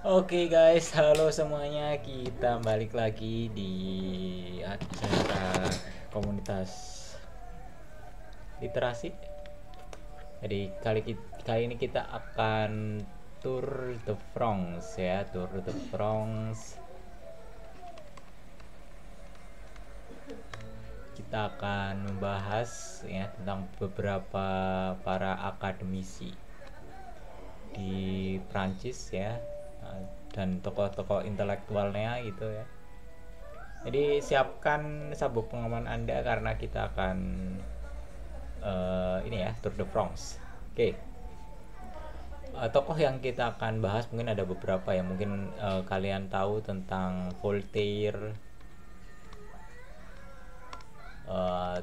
Oke guys, halo semuanya. Kita balik lagi di acara komunitas literasi. Jadi kali ini kita akan Tour de France ya, Tour de France. Kita akan membahas ya tentang beberapa para akademisi di Prancis ya, dan tokoh-tokoh intelektualnya gitu ya. Jadi siapkan sabuk pengaman Anda karena kita akan ini ya, Tour de France. Oke. Tokoh yang kita akan bahas mungkin ada beberapa ya. Mungkin kalian tahu tentang Voltaire,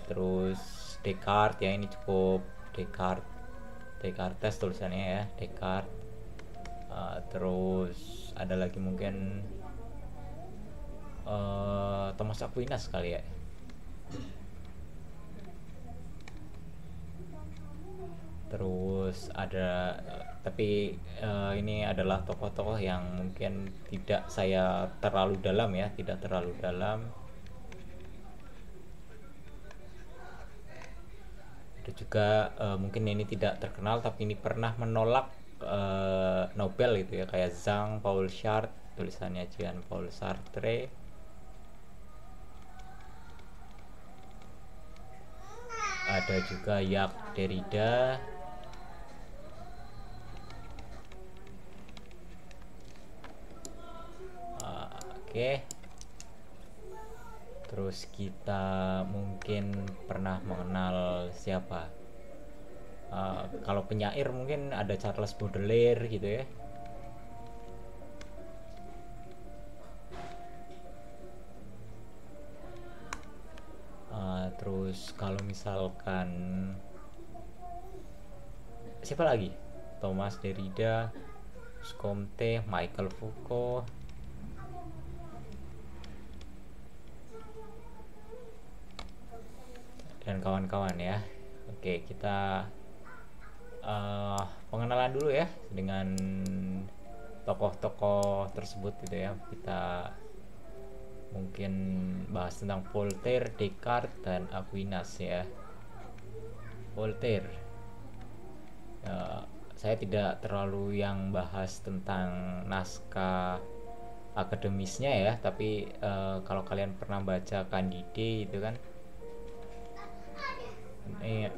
terus Descartes ya, ini cukup Descartes tulisannya ya, Descartes. Terus ada lagi mungkin Thomas Aquinas kali ya. Terus ada tapi ini adalah tokoh-tokoh yang mungkin tidak saya terlalu dalam ya, tidak terlalu dalam. Ada juga mungkin ini tidak terkenal tapi ini pernah menolak Nobel gitu ya, kayak Jean Paul Sartre, tulisannya Jean Paul Sartre. Ada juga Jacques Derrida. Oke. Terus kita mungkin pernah mengenal siapa? Kalau penyair mungkin ada Charles Baudelaire gitu ya. Terus kalau misalkan siapa lagi? Thomas Derrida, Comte, Michael Foucault, dan kawan-kawan ya. Oke, kita pengenalan dulu ya dengan tokoh-tokoh tersebut gitu ya. Kita mungkin bahas tentang Voltaire, Descartes, dan Aquinas ya. Voltaire, saya tidak terlalu yang bahas tentang naskah akademisnya ya, tapi kalau kalian pernah baca Candide itu kan, ini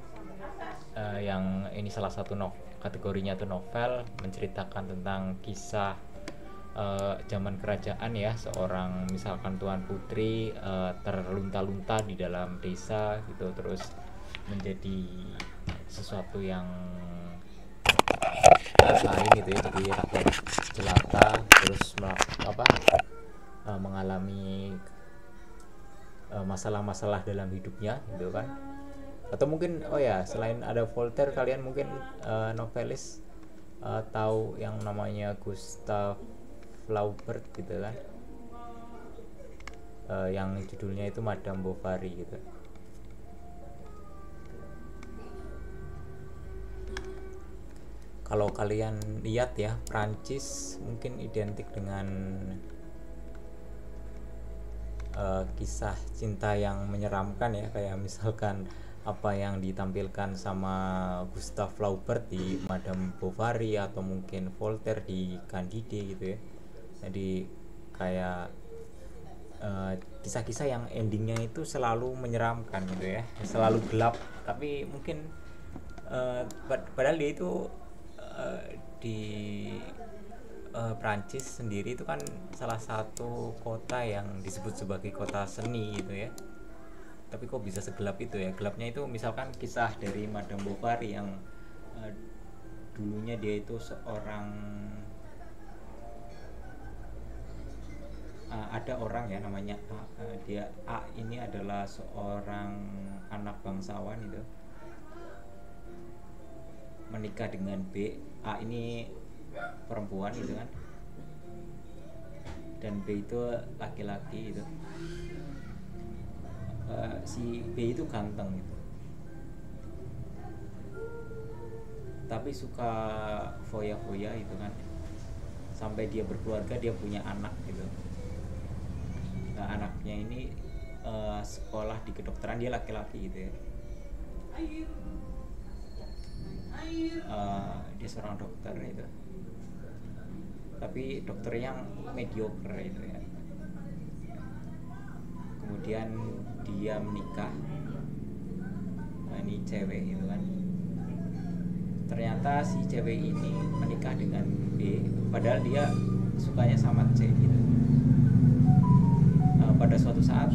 yang ini salah satu kategorinya tuh novel, menceritakan tentang kisah zaman kerajaan ya, seorang misalkan tuan putri terlunta-lunta di dalam desa gitu, terus menjadi sesuatu yang lain gitu ya, jadi rakyat jelata, terus mengalami masalah-masalah dalam hidupnya gitu kan. Atau mungkin oh ya, selain ada Voltaire, kalian mungkin novelis tahu yang namanya Gustave Flaubert gitu kan, yang judulnya itu Madame Bovary gitu. Kalau kalian lihat ya, Prancis mungkin identik dengan kisah cinta yang menyeramkan ya, kayak misalkan apa yang ditampilkan sama Gustave Flaubert di Madame Bovary, atau mungkin Voltaire di Candide gitu ya. Jadi kayak kisah-kisah yang endingnya itu selalu menyeramkan gitu ya, selalu gelap, tapi mungkin padahal dia itu di Prancis sendiri itu kan salah satu kota yang disebut sebagai kota seni gitu ya, tapi kok bisa segelap itu ya. Gelapnya itu misalkan kisah dari Madame Bovary yang dulunya dia itu seorang ada orang ya namanya dia A ini adalah seorang anak bangsawan itu, menikah dengan B. A ini perempuan gitu kan, dan B itu laki-laki gitu. Si B itu ganteng gitu, tapi suka foya-foya itu kan. sampai dia berkeluarga, dia punya anak gitu. Nah, anaknya ini sekolah di kedokteran, dia laki-laki gitu ya. Dia seorang dokter itu, tapi dokter yang mediocre itu ya. Kemudian dia menikah, nah, ini cewek gitu kan. Ternyata si cewek ini menikah dengan B, padahal dia sukanya sama C gitu. Pada suatu saat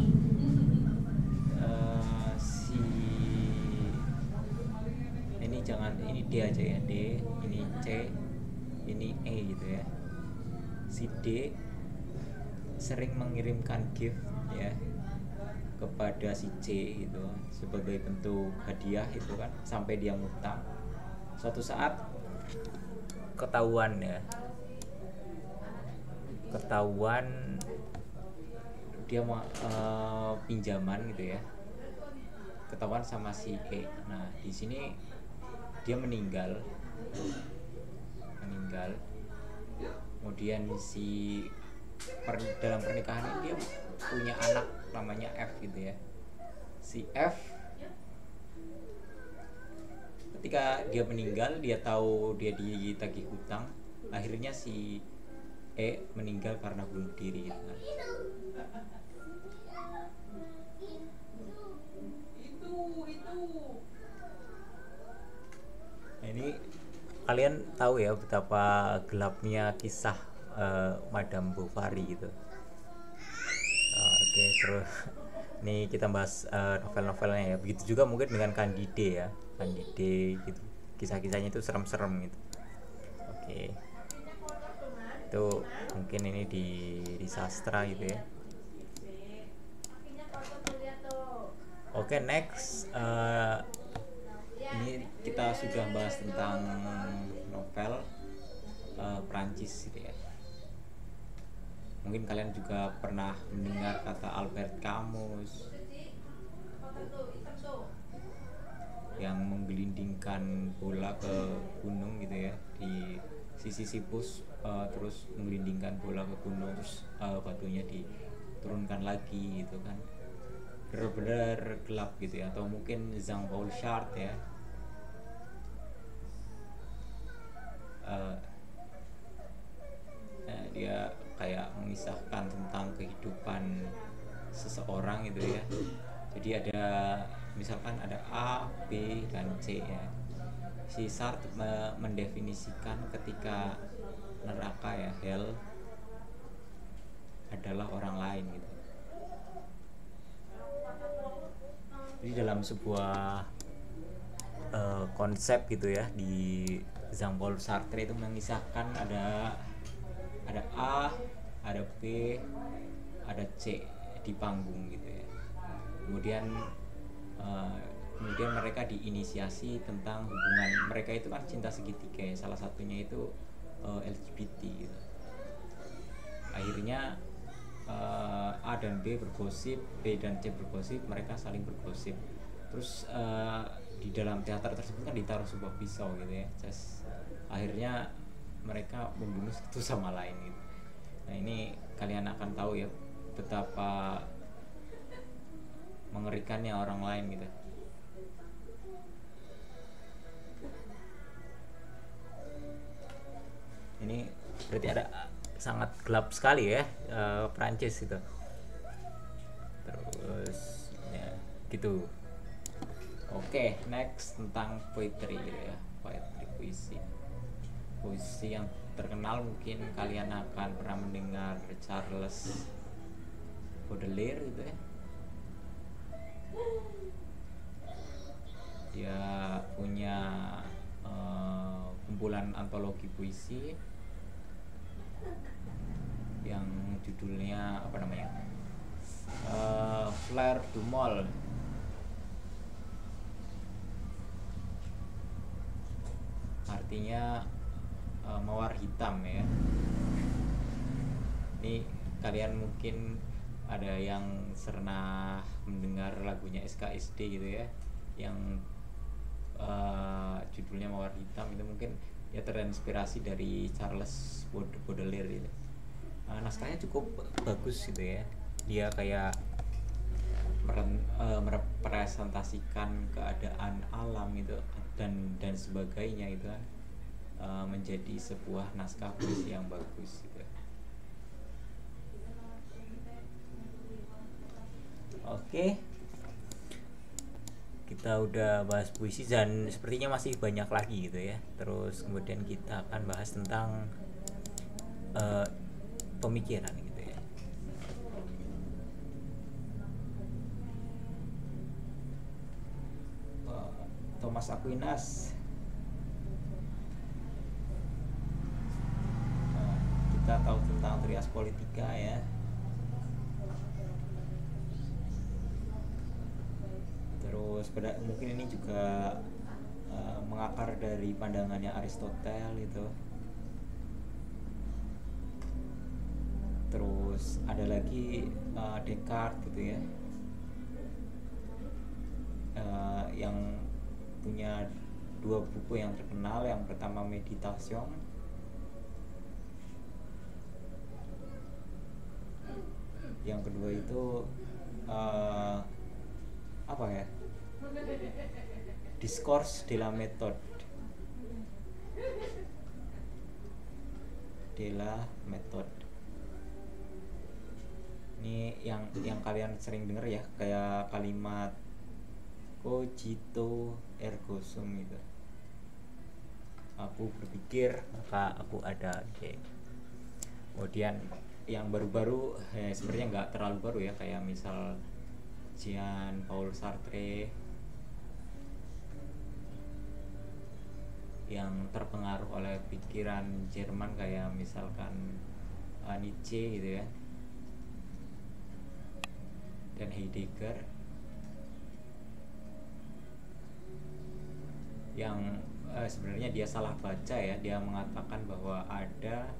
si ini D aja ya, D, ini C, ini E gitu ya. Si D sering mengirimkan gift ya kepada si C gitu sebagai bentuk hadiah itu kan, sampai dia ngutang. Suatu saat ketahuan dia mau pinjaman gitu ya, ketahuan sama si E. Nah, di sini dia meninggal. Kemudian dalam pernikahan ini dia punya anak namanya F gitu ya. Si F ketika dia meninggal, dia tahu dia ditagih hutang, akhirnya si E meninggal karena bunuh diri gitu kan. Nah, ini kalian tahu ya betapa gelapnya kisah Madame Bovary gitu. Oke, terus nih kita bahas novel-novelnya ya. Begitu juga mungkin dengan Candide ya, Candide gitu. Kisah-kisahnya itu serem-serem gitu. Oke, itu mungkin ini di sastra gitu ya. Oke, next ini kita sudah bahas tentang novel Prancis gitu ya. Mungkin kalian juga pernah mendengar kata Albert Camus yang menggelindingkan bola ke gunung gitu ya, di sisi Sisyphus, terus menggelindingkan bola ke gunung, terus batunya diturunkan lagi gitu kan. Benar-benar gelap gitu ya. Atau mungkin Jean-Paul Sartre ya, dia kayak mengisahkan tentang kehidupan seseorang gitu ya. Jadi ada misalkan ada A, B, dan C ya. Si Sartre mendefinisikan ketika neraka ya, hell adalah orang lain gitu. Jadi dalam sebuah konsep gitu ya, di Jean-Paul Sartre itu mengisahkan ada A, ada B, ada C di panggung gitu ya. Kemudian mereka diinisiasi tentang hubungan mereka itu kan cinta segitiga ya. Salah satunya itu LGBT gitu. Akhirnya A dan B bergosip, B dan C bergosip, mereka saling bergosip. Terus di dalam teater tersebut kan ditaruh sebuah pisau gitu ya. Terus akhirnya mereka membunuh satu sama lain gitu. Nah, ini kalian akan tahu ya betapa mengerikannya orang lain gitu. Ini berarti ada sangat gelap sekali ya Prancis itu. Terus ya gitu. Oke, next tentang poetry gitu ya. Puisi yang terkenal mungkin kalian akan pernah mendengar Charles Baudelaire gitu ya. Dia punya kumpulan antologi puisi yang judulnya apa namanya, Fleur du Mal. Artinya mawar hitam ya. Ini kalian mungkin ada yang pernah mendengar lagunya SKSD gitu ya, yang judulnya mawar hitam. Itu mungkin ya terinspirasi dari Charles Baudelaire gitu. Naskahnya cukup bagus gitu ya, dia kayak merepresentasikan keadaan alam gitu dan sebagainya itu kan, menjadi sebuah naskah puisi yang bagus gitu. Oke, kita udah bahas puisi dan sepertinya masih banyak lagi gitu ya. Terus kemudian kita akan bahas tentang pemikiran gitu ya. Thomas Aquinas, kita tahu tentang Trias Politica ya. Terus mungkin ini juga mengakar dari pandangannya Aristoteles itu. Terus ada lagi Descartes gitu ya, yang punya 2 buku yang terkenal. Yang pertama Meditation, yang kedua itu apa ya, Discours de la méthode. Ini yang kalian sering denger ya, kayak kalimat cogito ergo sum gitu. Aku berpikir maka aku ada. Oke. Kemudian yang baru-baru sebenarnya nggak terlalu baru ya, kayak misal Jean Paul Sartre yang terpengaruh oleh pikiran Jerman, kayak misalkan Nietzsche gitu ya, dan Heidegger, yang sebenarnya dia salah baca ya. Dia mengatakan bahwa ada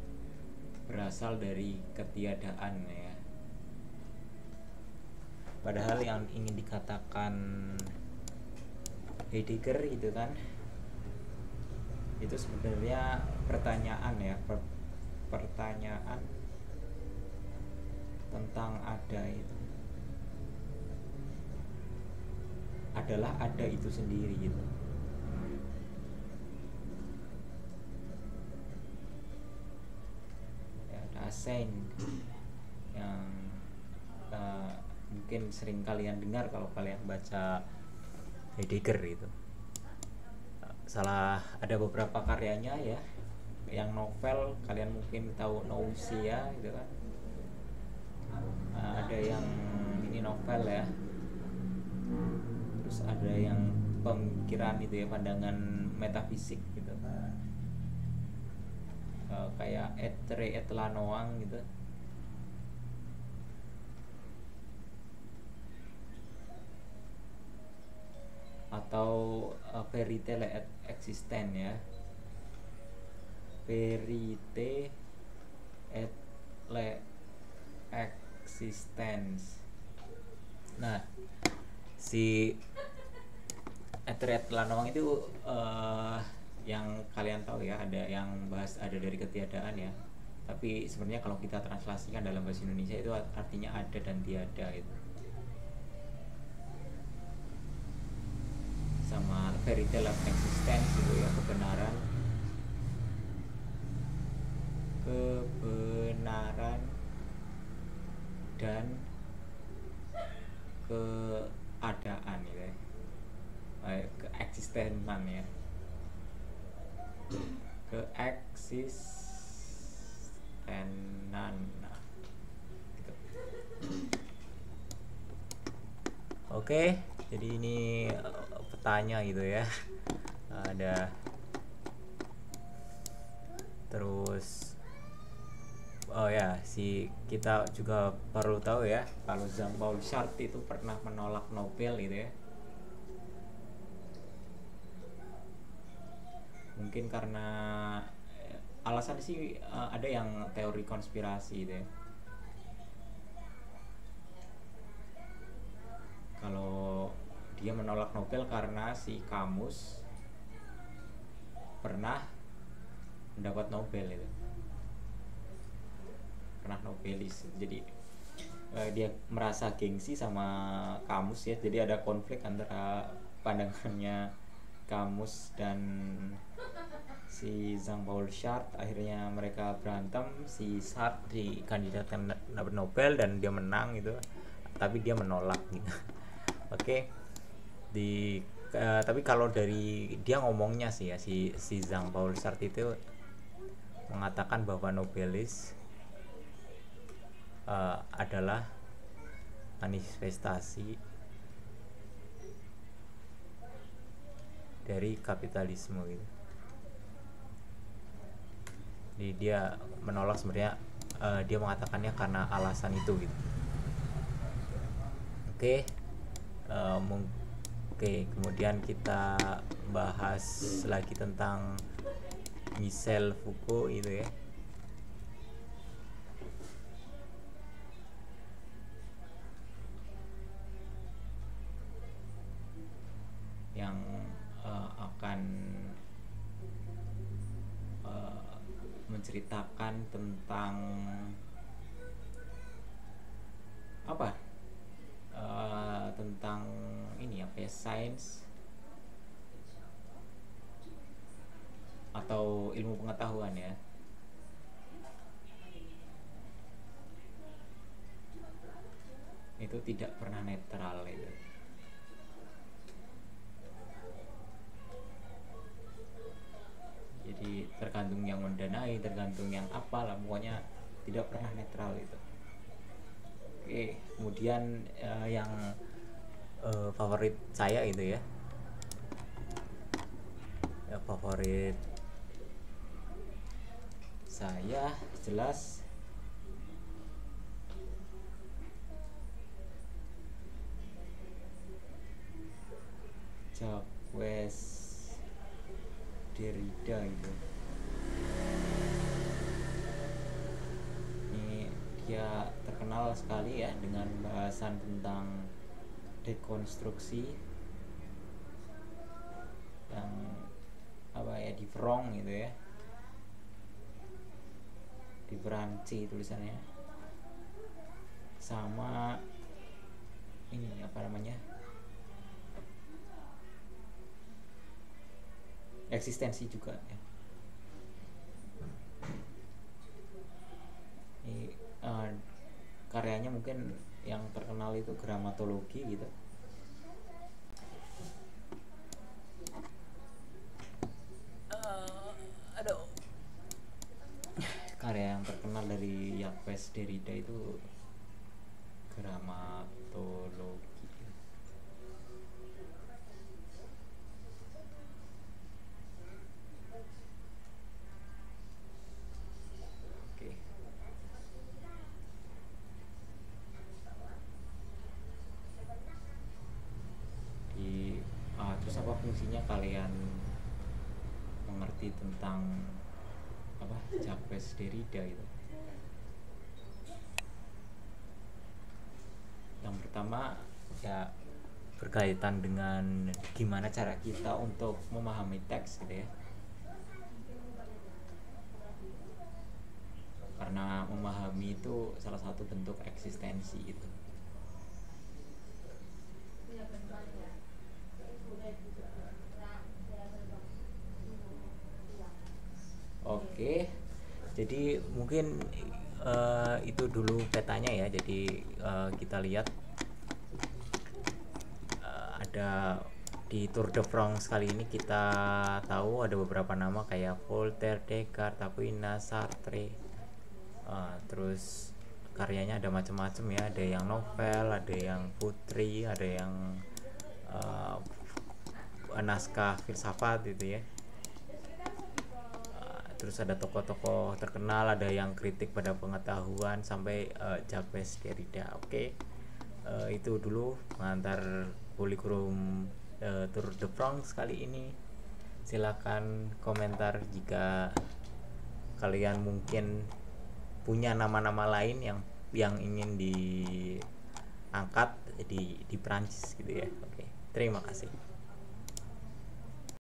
berasal dari ketiadaan ya, padahal yang ingin dikatakan Heidegger itu kan, itu sebenarnya pertanyaan ya, pertanyaan tentang ada itu adalah ada itu sendiri gitu. Ya, Dasein yang mungkin sering kalian dengar kalau kalian baca Heidegger itu. Ada beberapa karyanya ya, yang novel kalian mungkin tahu Nausea gitu kan. Ada yang ini novel ya, terus ada yang pemikiran itu ya, pandangan metafisik gitu, kayak Etre et Lanoang gitu. Atau Verite et Existence ya, Verite et le Existence. Nah, si Etret Lanowang itu yang kalian tahu ya, ada yang bahas ada dari ketiadaan ya, tapi sebenarnya kalau kita translasikan dalam bahasa Indonesia itu artinya ada dan tiada itu. Sama Verite et Existence itu ya, kebenaran dan keadaan gitu ya, keeksistenan ya, keeksistenan. Nah, gitu. Oke, jadi ini petanya gitu ya. Ada terus kita juga perlu tahu ya, kalau Jean-Paul Sartre itu pernah menolak Nobel gitu ya. Mungkin karena alasan sih ada yang teori konspirasi gitu ya. Kalau dia menolak Nobel karena si Camus pernah mendapat Nobel itu, pernah Nobelis. Jadi dia merasa gengsi sama Camus ya, jadi ada konflik antara pandangannya Camus dan si Jean-Paul Sartre. Akhirnya mereka berantem, si Sartre dikandidatkan dapat Nobel dan dia menang gitu, tapi dia menolak gitu. Oke. Tapi kalau dari dia ngomongnya sih ya, si Jean-Paul Sartre itu mengatakan bahwa Nobelis adalah manifestasi dari kapitalisme gitu. Jadi dia menolak sebenarnya, dia mengatakannya karena alasan itu gitu. Oke. Oke, kemudian kita bahas lagi tentang Michel Foucault itu ya. Yang akan menceritakan tentang apa? Tentang ini apa ya, sains atau ilmu pengetahuan ya. Itu tidak pernah netral itu. Jadi tergantung yang mendanai, tergantung yang apalah, pokoknya tidak pernah netral itu. Oke, kemudian yang favorit saya itu ya, favorit saya jelas Jacques Derrida itu. Ini dia terkenal sekali ya dengan bahasan tentang dekonstruksi yang apa ya, di Front gitu ya, di Perancis tulisannya, sama ini apa namanya, eksistensi juga ya. Ini karyanya mungkin yang terkenal itu Grammatologi gitu. Karya yang terkenal dari Jacques Derrida itu Grammatologi. Oke. Terus apa fungsinya kalian mengerti tentang apa Jacques Derrida itu? Yang pertama ya berkaitan dengan gimana cara kita untuk memahami teks gitu ya, karena memahami itu salah satu bentuk eksistensi gitu. Oke, jadi mungkin itu dulu petanya ya. Jadi kita lihat ada di Tour de France kali ini kita tahu ada beberapa nama kayak Voltaire, Descartes, Aquinas, Sartre. Terus karyanya ada macam-macam ya, ada yang novel, ada yang putri, ada yang naskah filsafat gitu ya. Terus ada tokoh-tokoh terkenal, ada yang kritik pada pengetahuan, sampai Jacques Derrida. Oke. Itu dulu pengantar kurikulum Tour de France kali ini. Silakan komentar jika kalian mungkin punya nama-nama lain yang ingin diangkat di Prancis gitu ya. Oke. Terima kasih.